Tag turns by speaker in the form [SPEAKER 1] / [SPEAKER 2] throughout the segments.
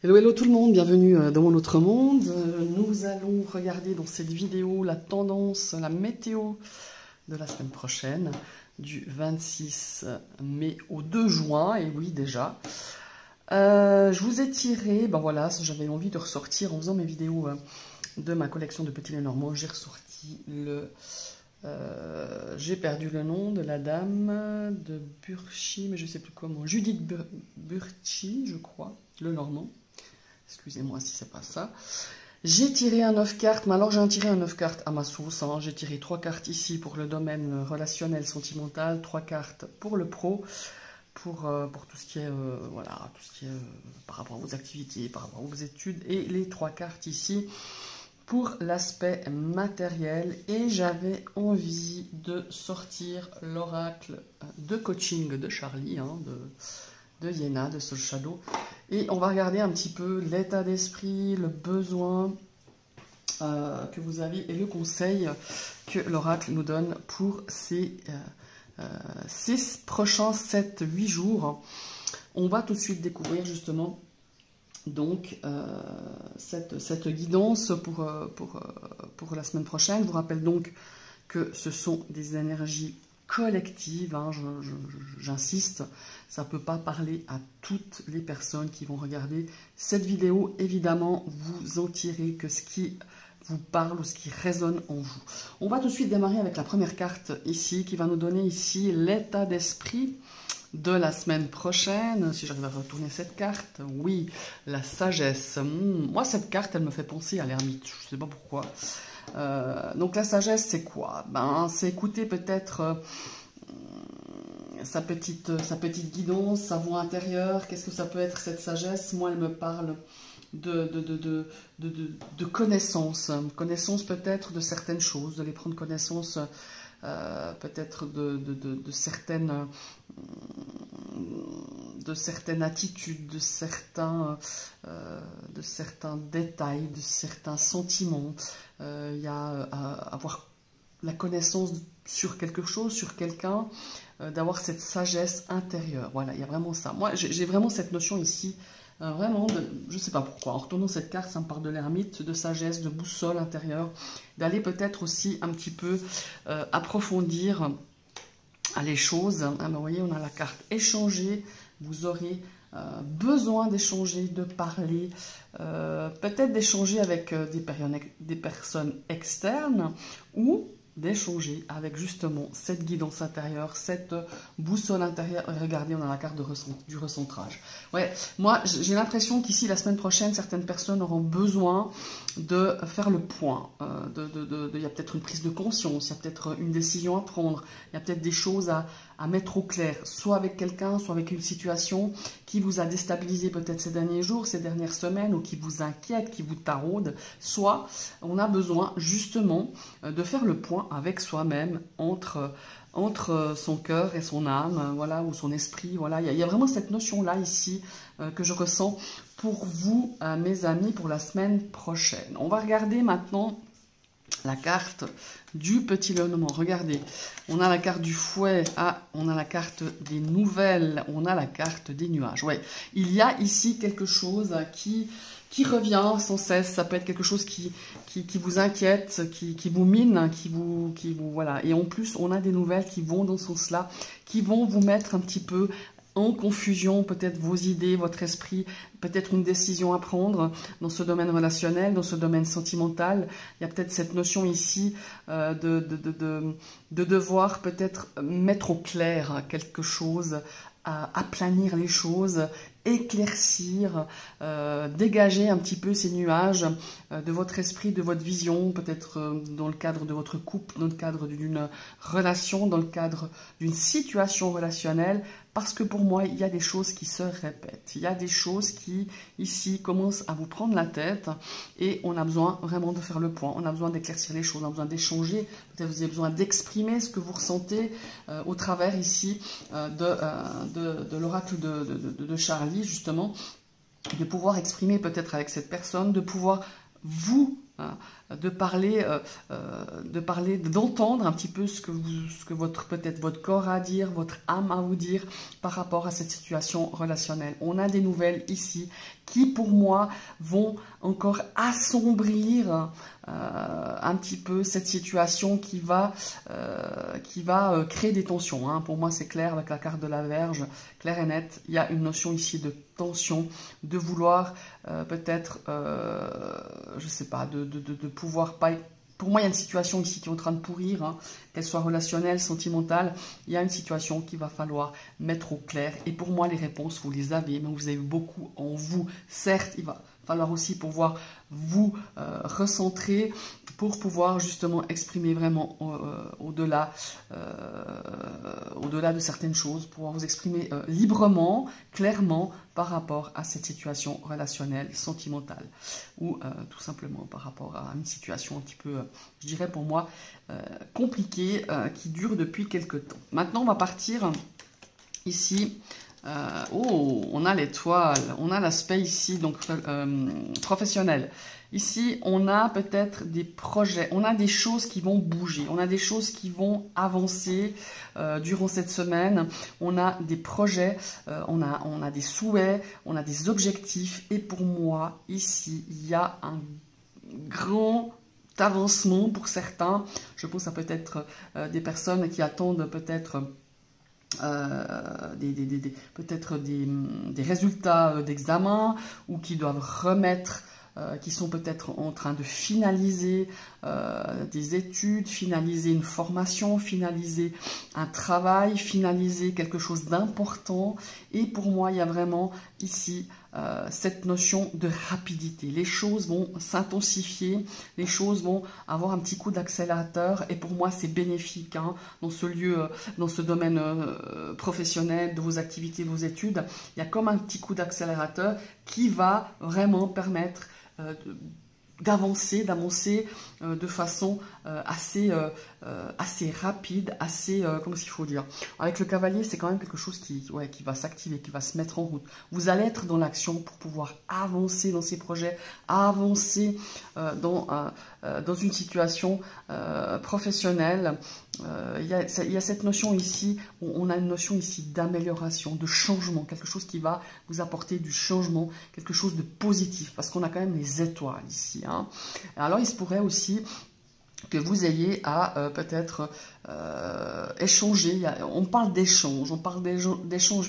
[SPEAKER 1] Hello, hello tout le monde, bienvenue dans mon autre monde. Nous allons regarder dans cette vidéo la tendance, la météo de la semaine prochaine, du 26 mai au 2 juin, et oui déjà. Je vous ai tiré, ben voilà, j'avais envie de ressortir en faisant mes vidéos de ma collection de petits Lenormand. J'ai ressorti le... j'ai perdu le nom de la dame de Burchi, mais je ne sais plus comment. Judith Burchi, je crois, le Normand. Excusez-moi si c'est pas ça. J'ai tiré un 9 cartes, mais alors j'ai tiré un 9 cartes à ma sauce. Hein. J'ai tiré 3 cartes ici pour le domaine relationnel, sentimental, 3 cartes pour le pro, pour tout ce qui est, voilà, tout ce qui est par rapport à vos activités, par rapport à vos études, et les 3 cartes ici pour l'aspect matériel. Et j'avais envie de sortir l'oracle de coaching de Charlie, hein, de Yéna, de Soul Shadow. Et on va regarder un petit peu l'état d'esprit, le besoin que vous avez et le conseil que l'oracle nous donne pour ces prochains 7-8 jours. On va tout de suite découvrir justement donc cette guidance pour la semaine prochaine. Je vous rappelle donc que ce sont des énergies collective, hein, j'insiste, ça ne peut pas parler à toutes les personnes qui vont regarder cette vidéo. Évidemment, vous en tirez que ce qui vous parle ou ce qui résonne en vous. On va tout de suite démarrer avec la première carte ici, qui va nous donner ici l'état d'esprit de la semaine prochaine. Si j'arrive à retourner cette carte, oui, la sagesse. Moi, cette carte, elle me fait penser à l'ermite, je ne sais pas pourquoi. Donc la sagesse, c'est quoi? Ben, c'est écouter peut-être sa petite guidance, sa voix intérieure. Qu'est-ce que ça peut être cette sagesse? Moi, elle me parle de connaissance. Connaissance peut-être de certaines choses, de les prendre connaissance peut-être de certaines attitudes, de certains détails, de certains sentiments. Il y a avoir la connaissance sur quelque chose, sur quelqu'un, d'avoir cette sagesse intérieure. Voilà, il y a vraiment ça. Moi, j'ai vraiment cette notion ici, vraiment, je ne sais pas pourquoi. En retournant cette carte, ça me parle de l'ermite, de sagesse, de boussole intérieure, d'aller peut-être aussi un petit peu approfondir les choses. Hein, vous voyez, on a la carte échanger. Vous aurez besoin d'échanger, de parler, peut-être d'échanger avec des personnes externes ou d'échanger avec justement cette guidance intérieure, cette boussole intérieure. Regardez, on a la carte du recentrage. Ouais, moi, j'ai l'impression qu'ici, la semaine prochaine, certaines personnes auront besoin de faire le point. Il y a peut-être une prise de conscience, il y a peut-être une décision à prendre, il y a peut-être des choses à mettre au clair, soit avec quelqu'un, soit avec une situation qui vous a déstabilisé peut-être ces derniers jours, ces dernières semaines, ou qui vous inquiète, qui vous taraude, soit on a besoin justement de faire le point avec soi-même entre son cœur et son âme, voilà, ou son esprit. Voilà, il y a vraiment cette notion-là ici que je ressens pour vous, mes amis, pour la semaine prochaine. On va regarder maintenant la carte du petit Lenormand. Regardez, on a la carte du fouet, on a la carte des nouvelles, on a la carte des nuages. Ouais, il y a ici quelque chose qui revient sans cesse. Ça peut être quelque chose qui vous inquiète, qui vous mine, qui vous voilà. Et en plus, on a des nouvelles qui vont dans ce sens-là, qui vont vous mettre un petit peu en confusion, peut-être vos idées, votre esprit, peut-être une décision à prendre dans ce domaine relationnel, dans ce domaine sentimental. Il y a peut-être cette notion ici de devoir peut-être mettre au clair quelque chose, aplanir les choses, éclaircir, dégager un petit peu ces nuages de votre esprit, de votre vision, peut-être dans le cadre de votre couple, dans le cadre d'une relation, dans le cadre d'une situation relationnelle, parce que pour moi, il y a des choses qui se répètent, il y a des choses qui, ici, commencent à vous prendre la tête, et on a besoin vraiment de faire le point, on a besoin d'éclaircir les choses, on a besoin d'échanger, peut-être vous avez besoin d'exprimer ce que vous ressentez au travers ici de l'oracle de Charlie, justement, de pouvoir exprimer peut-être avec cette personne, de pouvoir vous de parler, d'entendre un petit peu ce que peut-être votre corps a à dire, votre âme a à vous dire par rapport à cette situation relationnelle. On a des nouvelles ici qui pour moi vont encore assombrir un petit peu cette situation qui va créer des tensions. Hein. Pour moi, c'est clair avec la carte de la Vierge, clair et net. Il y a une notion ici de tension, de vouloir peut-être, je sais pas, de pouvoir pas... Pour moi, il y a une situation ici qui est en train de pourrir, hein, qu'elle soit relationnelle, sentimentale. Il y a une situation qu'il va falloir mettre au clair. Et pour moi, les réponses, vous les avez, mais vous avez beaucoup en vous. Certes, il va falloir aussi pouvoir vous recentrer pour pouvoir justement exprimer vraiment au-delà de certaines choses, pouvoir vous exprimer librement, clairement par rapport à cette situation relationnelle, sentimentale ou tout simplement par rapport à une situation un petit peu, je dirais pour moi, compliquée qui dure depuis quelque temps. Maintenant, on va partir ici. Oh, on a l'étoile, on a l'aspect ici, donc professionnel. Ici, on a peut-être des projets, on a des choses qui vont bouger, on a des choses qui vont avancer durant cette semaine. On a des projets, on a des souhaits, on a des objectifs. Et pour moi, ici, il y a un grand avancement pour certains. Je pense à peut-être des personnes qui attendent peut-être... peut-être des résultats d'examen ou qui doivent remettre, qui sont peut-être en train de finaliser des études, finaliser une formation, finaliser un travail, finaliser quelque chose d'important. Et pour moi, il y a vraiment ici cette notion de rapidité. Les choses vont s'intensifier, les choses vont avoir un petit coup d'accélérateur et pour moi c'est bénéfique hein, dans ce lieu, dans ce domaine professionnel, de vos activités, vos études. Il y a comme un petit coup d'accélérateur qui va vraiment permettre d'avancer de façon assez rapide, assez, comment est-ce qu'il faut dire. Avec le cavalier, c'est quand même quelque chose qui va s'activer, qui va se mettre en route. Vous allez être dans l'action pour pouvoir avancer dans ces projets, avancer dans une situation professionnelle. Il y a cette notion ici, on a une notion ici d'amélioration, de changement, quelque chose qui va vous apporter du changement, quelque chose de positif, parce qu'on a quand même les étoiles ici. Hein. Alors il se pourrait aussi que vous ayez à peut-être échanger. On parle d'échange,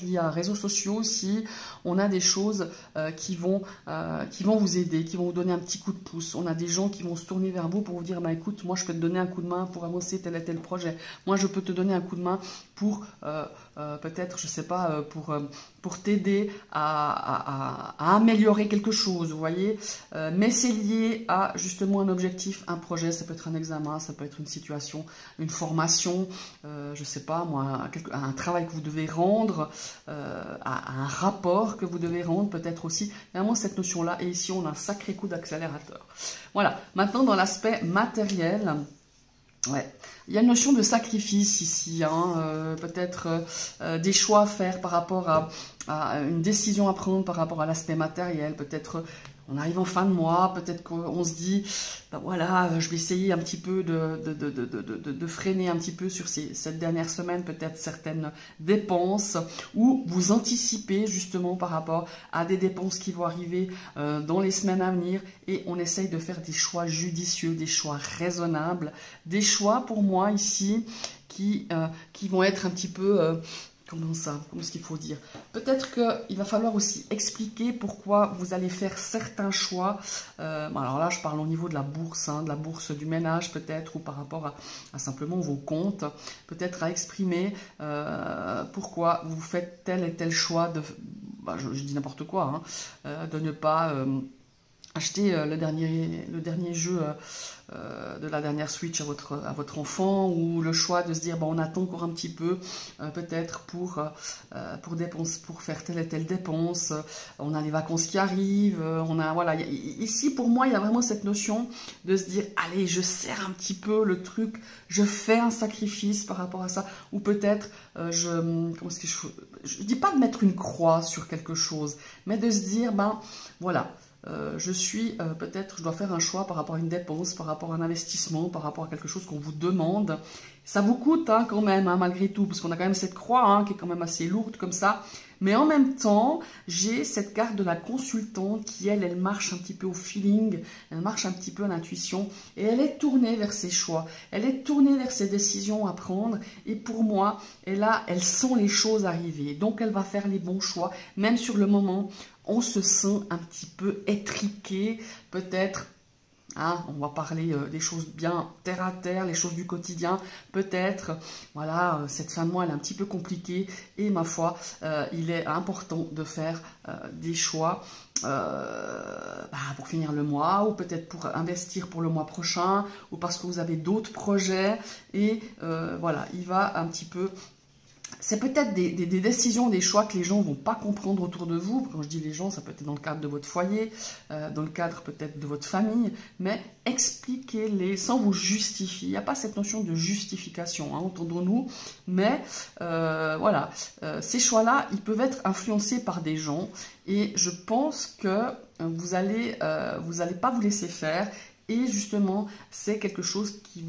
[SPEAKER 1] via réseaux sociaux aussi. On a des choses qui vont vous aider, qui vont vous donner un petit coup de pouce. On a des gens qui vont se tourner vers vous pour vous dire bah, écoute, moi je peux te donner un coup de main pour avancer tel et tel projet. Moi je peux te donner un coup de main pour peut-être, je sais pas, pour t'aider à améliorer quelque chose, vous voyez. Mais c'est lié à justement un objectif, un projet, ça peut être un examen, ça peut être une situation, une formation, je sais pas moi, un travail que vous devez rendre, à un rapport que vous devez rendre, peut-être aussi. Vraiment cette notion-là, et ici on a un sacré coup d'accélérateur. Voilà, maintenant dans l'aspect matériel, ouais. Il y a une notion de sacrifice ici, hein, peut-être des choix à faire par rapport à une décision à prendre par rapport à l'aspect matériel, peut-être on arrive en fin de mois, peut-être qu'on se dit, ben voilà, je vais essayer un petit peu de freiner un petit peu sur cette dernière semaine, peut-être certaines dépenses, ou vous anticipez justement par rapport à des dépenses qui vont arriver dans les semaines à venir, et on essaye de faire des choix judicieux, des choix raisonnables, des choix pour moi ici qui vont être un petit peu... Comment est-ce qu'il faut dire? Peut-être qu'il va falloir aussi expliquer pourquoi vous allez faire certains choix. Alors là, je parle au niveau de la bourse, hein, de la bourse du ménage peut-être, ou par rapport à simplement vos comptes. Peut-être à exprimer pourquoi vous faites tel et tel choix de... Bah, je dis n'importe quoi, hein, de ne pas... acheter le dernier jeu de la dernière Switch à votre enfant, ou le choix de se dire bon, on attend encore un petit peu peut-être pour faire telle et telle dépense, on a les vacances qui arrivent, voilà, ici pour moi il y a vraiment cette notion de se dire allez, je serre un petit peu le truc, je fais un sacrifice par rapport à ça, ou peut-être je dis pas de mettre une croix sur quelque chose, mais de se dire ben voilà, peut-être, je dois faire un choix par rapport à une dépense, par rapport à un investissement, par rapport à quelque chose qu'on vous demande. Ça vous coûte hein, quand même, hein, malgré tout, parce qu'on a quand même cette croix hein, qui est quand même assez lourde comme ça. Mais en même temps, j'ai cette carte de la consultante qui, elle marche un petit peu au feeling, elle marche un petit peu à l'intuition, et elle est tournée vers ses choix, elle est tournée vers ses décisions à prendre, et pour moi, elle sent les choses arriver, donc elle va faire les bons choix, même sur le moment, on se sent un petit peu étriqué, peut-être. Hein, on va parler des choses bien terre à terre, les choses du quotidien, peut-être. Voilà, cette fin de mois, elle est un petit peu compliquée et ma foi, il est important de faire des choix pour finir le mois ou peut-être pour investir pour le mois prochain ou parce que vous avez d'autres projets et voilà, il va un petit peu... C'est peut-être des décisions, des choix que les gens ne vont pas comprendre autour de vous. Quand je dis les gens, ça peut être dans le cadre de votre foyer, dans le cadre peut-être de votre famille, mais expliquez-les sans vous justifier. Il n'y a pas cette notion de justification, hein, entendons-nous, mais voilà, ces choix-là, ils peuvent être influencés par des gens et je pense que vous n'allez pas vous laisser faire. Et justement, c'est quelque chose qui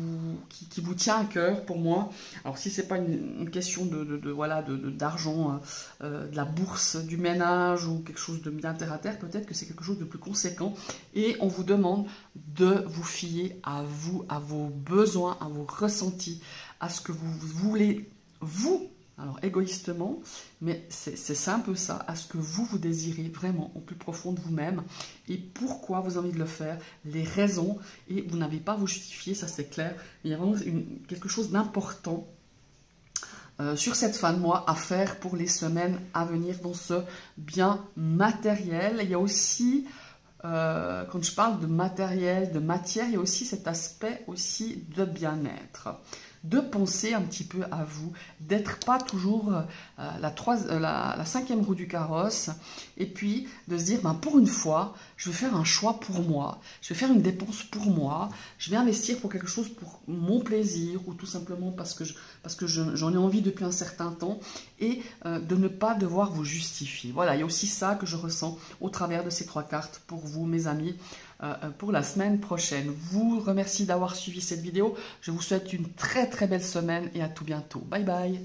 [SPEAKER 1] vous tient à cœur pour moi. Alors si ce n'est pas une question d'argent, de la bourse, du ménage ou quelque chose de bien terre à terre, peut-être que c'est quelque chose de plus conséquent. Et on vous demande de vous fier à vous, à vos besoins, à vos ressentis, à ce que vous voulez, vous. Alors égoïstement, mais c'est un peu ça, à ce que vous désirez vraiment au plus profond de vous-même et pourquoi vous avez envie de le faire, les raisons, et vous n'avez pas à vous justifier, ça c'est clair, il y a vraiment quelque chose d'important sur cette fin de mois à faire pour les semaines à venir dans ce bien matériel. Il y a aussi... quand je parle de matériel, de matière, il y a aussi cet aspect aussi de bien-être, de penser un petit peu à vous, d'être pas toujours la cinquième roue du carrosse, et puis de se dire, ben, pour une fois, je vais faire un choix pour moi, je vais faire une dépense pour moi, je vais investir pour quelque chose pour mon plaisir, ou tout simplement parce que j'en ai envie depuis un certain temps, et de ne pas devoir vous justifier. Voilà, il y a aussi ça que je ressens au travers de ces 3 cartes pour vous, mes amis, pour la semaine prochaine. Je vous remercie d'avoir suivi cette vidéo. Je vous souhaite une très très belle semaine et à tout bientôt. Bye bye.